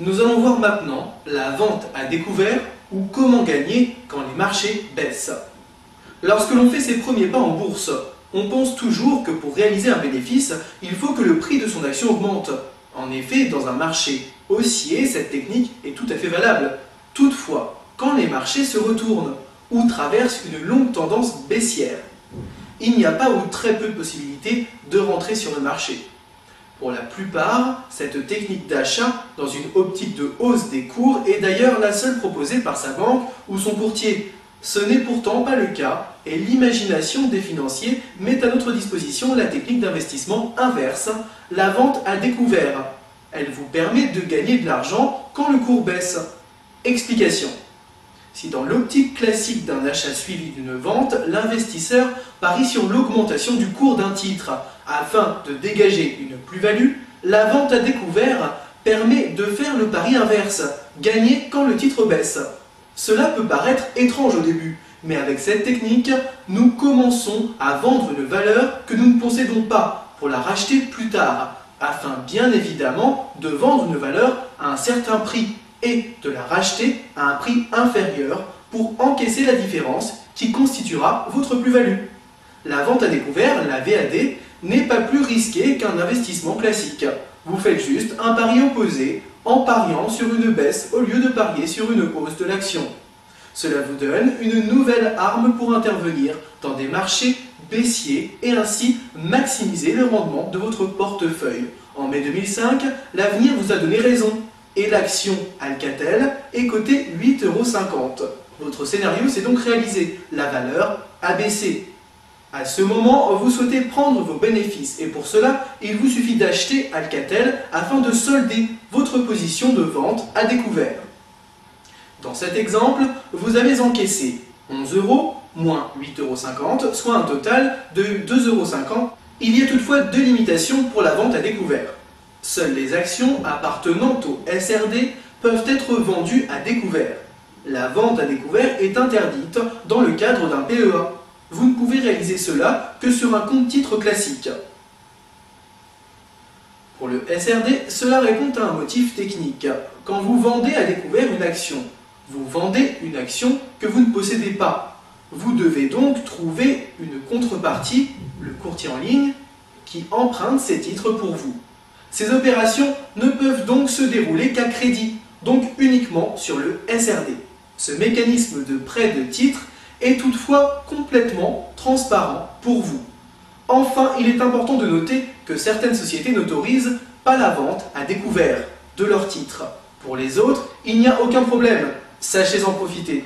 Nous allons voir maintenant la vente à découvert ou comment gagner quand les marchés baissent. Lorsque l'on fait ses premiers pas en bourse, on pense toujours que pour réaliser un bénéfice, il faut que le prix de son action augmente. En effet, dans un marché haussier, cette technique est tout à fait valable. Toutefois, quand les marchés se retournent ou traversent une longue tendance baissière, il n'y a pas ou très peu de possibilités de rentrer sur le marché. Pour la plupart, cette technique d'achat dans une optique de hausse des cours est d'ailleurs la seule proposée par sa banque ou son courtier. Ce n'est pourtant pas le cas et l'imagination des financiers met à notre disposition la technique d'investissement inverse, la vente à découvert. Elle vous permet de gagner de l'argent quand le cours baisse. Explication. Si dans l'optique classique d'un achat suivi d'une vente, l'investisseur parie sur l'augmentation du cours d'un titre afin de dégager une plus-value, la vente à découvert permet de faire le pari inverse, gagner quand le titre baisse. Cela peut paraître étrange au début, mais avec cette technique, nous commençons à vendre une valeur que nous ne possédons pas pour la racheter plus tard, afin bien évidemment de vendre une valeur à un certain prix et de la racheter à un prix inférieur pour encaisser la différence qui constituera votre plus-value. La vente à découvert, la VAD, n'est pas plus risquée qu'un investissement classique. Vous faites juste un pari opposé en pariant sur une baisse au lieu de parier sur une hausse de l'action. Cela vous donne une nouvelle arme pour intervenir dans des marchés baissiers et ainsi maximiser le rendement de votre portefeuille. En mai 2005, l'avenir vous a donné raison et l'action Alcatel est cotée 8,50 €. Votre scénario s'est donc réalisé, la valeur a baissé. À ce moment, vous souhaitez prendre vos bénéfices et pour cela, il vous suffit d'acheter Alcatel afin de solder votre position de vente à découvert. Dans cet exemple, vous avez encaissé 11 € moins 8,50 €, soit un total de 2,50 €. Il y a toutefois deux limitations pour la vente à découvert. Seules les actions appartenant au SRD peuvent être vendues à découvert. La vente à découvert est interdite dans le cadre d'un PEA. Vous ne pouvez réaliser cela que sur un compte titre classique. Pour le SRD, cela répond à un motif technique. Quand vous vendez à découvert une action, vous vendez une action que vous ne possédez pas. Vous devez donc trouver une contrepartie, le courtier en ligne, qui emprunte ces titres pour vous. Ces opérations ne peuvent donc se dérouler qu'à crédit, donc uniquement sur le SRD. Ce mécanisme de prêt de titres est toutefois complètement transparent pour vous. Enfin, il est important de noter que certaines sociétés n'autorisent pas la vente à découvert de leurs titres. Pour les autres, il n'y a aucun problème. Sachez en profiter.